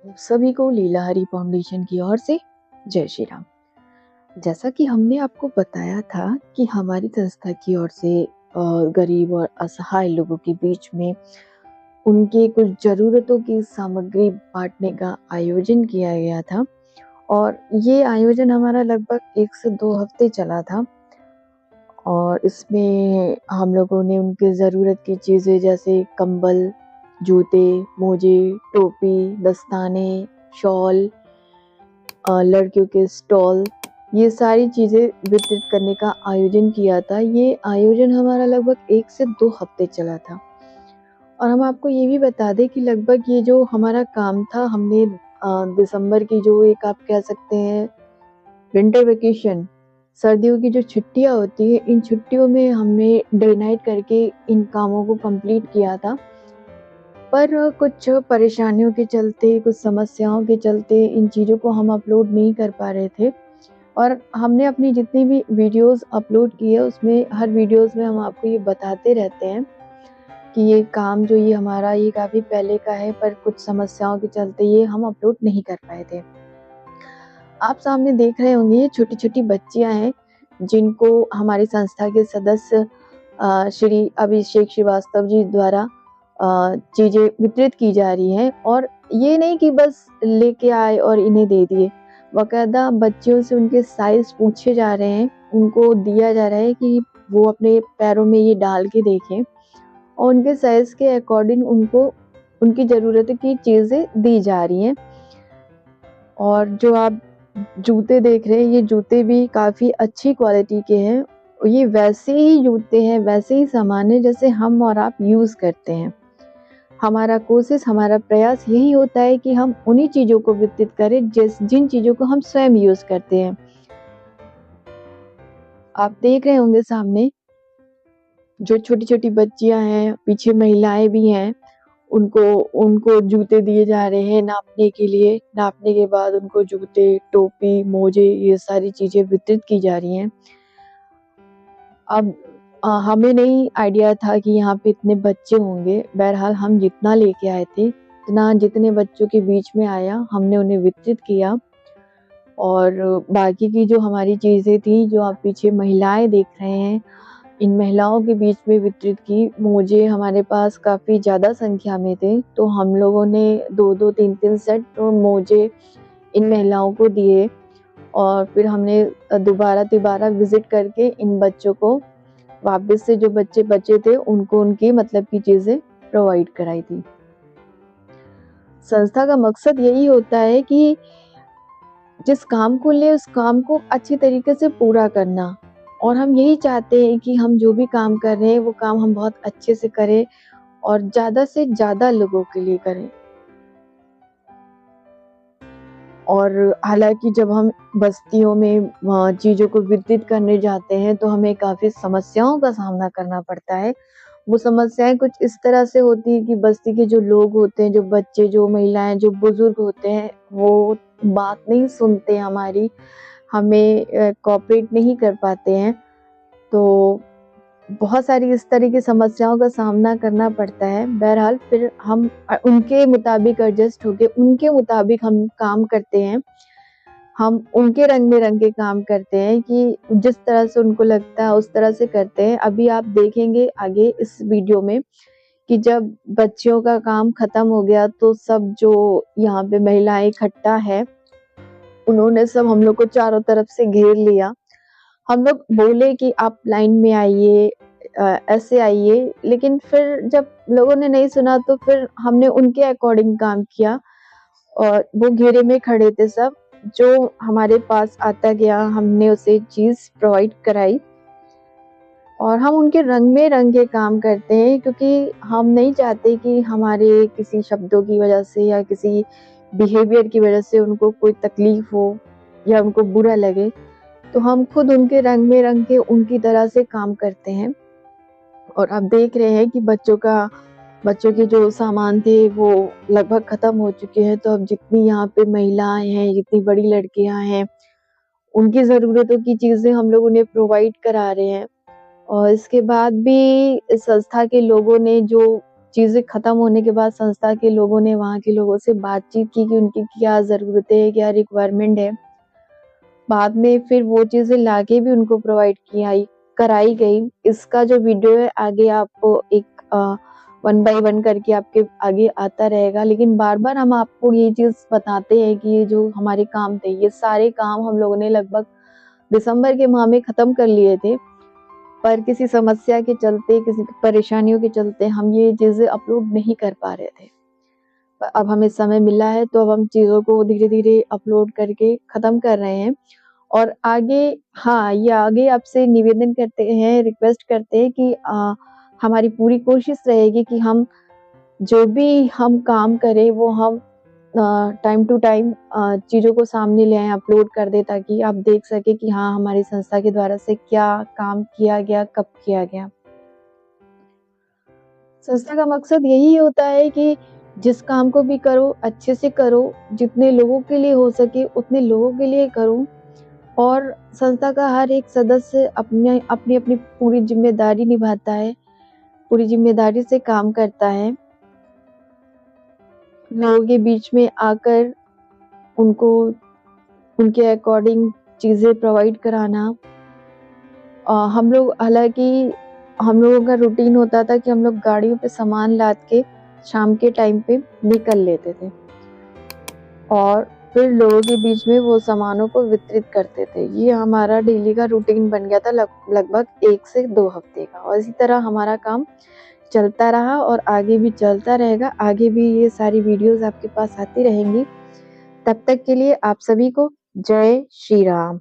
सभी को लीलाहरी फाउंडेशन की ओर से जय श्री राम। जैसा कि हमने आपको बताया था कि हमारी संस्था की ओर से गरीब और असहाय लोगों के बीच में उनके कुछ ज़रूरतों की सामग्री बाँटने का आयोजन किया गया था और ये आयोजन हमारा लगभग 1 से 2 हफ्ते चला था। और इसमें हम लोगों ने उनकी ज़रूरत की चीज़ें जैसे कंबल, जूते, मोजे, टोपी, दस्ताने, शॉल, लड़कियों के स्टॉल, ये सारी चीज़ें वितरित करने का आयोजन किया था। ये आयोजन हमारा लगभग 1 से 2 हफ्ते चला था। और हम आपको ये भी बता दें कि लगभग ये जो हमारा काम था, हमने दिसंबर की जो एक आप कह सकते हैं विंटर वेकेशन, सर्दियों की जो छुट्टियाँ होती हैं, इन छुट्टियों में हमने डे नाइट करके इन कामों को कंप्लीट किया था। पर कुछ परेशानियों के चलते, कुछ समस्याओं के चलते इन चीज़ों को हम अपलोड नहीं कर पा रहे थे। और हमने अपनी जितनी भी वीडियोज़ अपलोड की है, उसमें हर वीडियोज़ में हम आपको ये बताते रहते हैं कि ये काम जो ये हमारा ये काफ़ी पहले का है, पर कुछ समस्याओं के चलते ये हम अपलोड नहीं कर पाए थे। आप सामने देख रहे होंगे ये छोटी-छोटी बच्चियाँ हैं, जिनको हमारी संस्था के सदस्य श्री अभिषेक श्रीवास्तव जी द्वारा चीज़ें वितरित की जा रही हैं। और ये नहीं कि बस लेके आए और इन्हें दे दिए, बाकायदा बच्चियों से उनके साइज़ पूछे जा रहे हैं, उनको दिया जा रहा है कि वो अपने पैरों में ये डाल के देखें और उनके साइज़ के अकॉर्डिंग उनको उनकी ज़रूरत की चीज़ें दी जा रही हैं। और जो आप जूते देख रहे हैं, ये जूते भी काफ़ी अच्छी क्वालिटी के हैं। ये वैसे ही जूते हैं, वैसे ही सामान है जैसे हम और आप यूज़ करते हैं। हमारा कोशिश, हमारा प्रयास यही होता है कि हम उन्हीं चीज़ों को वितरित करें जिन चीज़ों को हम स्वयं यूज़ करते हैं। आप देख रहे होंगे सामने जो छोटी-छोटी बच्चियाँ हैं, पीछे महिलाएँ भी हैं, उनको उनको जूते दिए जा रहे हैं नापने के लिए। नापने के बाद उनको जूते, टोपी, मोजे ये सारी चीज़ें वितरित की जा रही हैं। अब हमें नहीं आइडिया था कि यहाँ पे इतने बच्चे होंगे। बहरहाल हम जितना लेके आए थे, जितने बच्चों के बीच में आया, हमने उन्हें वितरित किया। और बाकी की जो हमारी चीज़ें थी, जो आप पीछे महिलाएँ देख रहे हैं, इन महिलाओं के बीच में वितरित की। मोजे हमारे पास काफ़ी ज़्यादा संख्या में थे, तो हम लोगों ने 2-2, 3-3 सेट मोजे इन महिलाओं को दिए। और फिर हमने दोबारा-तिबारा विज़िट करके इन बच्चों को वापस से जो बच्चे बचे थे, उनको उनकी मतलब की चीज़ें प्रोवाइड कराई थी। संस्था का मकसद यही होता है कि जिस काम को लें, उस काम को अच्छी तरीके से पूरा करना। और हम यही चाहते हैं कि हम जो भी काम कर रहे हैं, वो काम हम बहुत अच्छे से करें और ज़्यादा से ज़्यादा लोगों के लिए करें। और हालाँकि जब हम बस्तियों में चीज़ों को वितरित करने जाते हैं, तो हमें काफ़ी समस्याओं का सामना करना पड़ता है। वो समस्याएँ कुछ इस तरह से होती हैं कि बस्ती के जो लोग होते हैं, जो बच्चे, जो महिलाएँ, जो बुज़ुर्ग होते हैं, वो बात नहीं सुनते हमारी, हमें कोऑपरेट नहीं कर पाते हैं। तो बहुत सारी इस तरह की समस्याओं का सामना करना पड़ता है। बहरहाल फिर हम उनके मुताबिक एडजस्ट होके उनके मुताबिक हम काम करते हैं। हम उनके रंग में रंग के काम करते हैं कि जिस तरह से उनको लगता है उस तरह से करते हैं। अभी आप देखेंगे आगे इस वीडियो में कि जब बच्चियों का काम खत्म हो गया, तो सब जो यहाँ पे महिलाएँ इकट्ठा है, उन्होंने सब हम लोग को चारों तरफ से घेर लिया। हम लोग बोले कि आप लाइन में आइए, ऐसे आइए, लेकिन फिर जब लोगों ने नहीं सुना, तो फिर हमने उनके अकॉर्डिंग काम किया और वो घेरे में खड़े थे सब। जो हमारे पास आता गया, हमने उसे चीज़ प्रोवाइड कराई और हम उनके रंग में रंग के काम करते हैं, क्योंकि हम नहीं चाहते कि हमारे किसी शब्दों की वजह से या किसी बिहेवियर की वजह से उनको कोई तकलीफ हो या उनको बुरा लगे। तो हम खुद उनके रंग में रंग के उनकी तरह से काम करते हैं। और आप देख रहे हैं कि बच्चों के जो सामान थे वो लगभग खत्म हो चुके हैं। तो अब जितनी यहाँ पे महिलाएँ हैं, जितनी बड़ी लड़कियाँ हैं, उनकी ज़रूरतों की चीज़ें हम लोग उन्हें प्रोवाइड करा रहे हैं। और इसके बाद भी इस संस्था के लोगों ने जो चीज़ें खत्म होने के बाद संस्था के लोगों ने वहाँ के लोगों से बातचीत की कि उनकी क्या ज़रूरतें हैं, क्या रिक्वायरमेंट है। बाद में फिर वो चीज़ें लाके भी उनको प्रोवाइड कराई गई। इसका जो वीडियो है आगे आपको एक वन बाय वन करके आपके आगे आता रहेगा। लेकिन बार-बार हम आपको ये चीज़ बताते हैं कि ये जो हमारे काम थे, ये सारे काम हम लोगों ने लगभग दिसंबर के माह में खत्म कर लिए थे। पर किसी समस्या के चलते, किसी परेशानियों के चलते हम ये चीज़ें अपलोड नहीं कर पा रहे थे। अब हमें समय मिला है तो अब हम चीज़ों को धीरे-धीरे अपलोड करके खत्म कर रहे हैं। और आगे हाँ, ये आगे आपसे निवेदन करते हैं, रिक्वेस्ट करते हैं कि हमारी पूरी कोशिश रहेगी कि हम जो भी हम काम करें वो हम टाइम टू टाइम चीज़ों को सामने ले आएँ, अपलोड कर दें ताकि आप देख सकें कि हाँ, हमारी संस्था के द्वारा से क्या काम किया गया, कब किया गया। संस्था का मकसद यही होता है कि जिस काम को भी करो, अच्छे से करो, जितने लोगों के लिए हो सके उतने लोगों के लिए करो और संस्था का हर एक सदस्य अपनी-अपनी पूरी ज़िम्मेदारी निभाता है, पूरी ज़िम्मेदारी से काम करता है। लोगों के बीच में आकर उनको उनके अकॉर्डिंग चीज़ें प्रोवाइड कराना। हम लोग हालाँकि हम लोगों का रूटीन होता था कि हम लोग गाड़ियों पे सामान लाद के शाम के टाइम पे निकल लेते थे और फिर लोगों के बीच में वो सामानों को वितरित करते थे। ये हमारा डेली का रूटीन बन गया था लगभग 1 से 2 हफ्ते का और इसी तरह हमारा काम चलता रहा और आगे भी चलता रहेगा। आगे भी ये सारी वीडियोज़ आपके पास आती रहेंगी। तब तक के लिए आप सभी को जय श्री राम।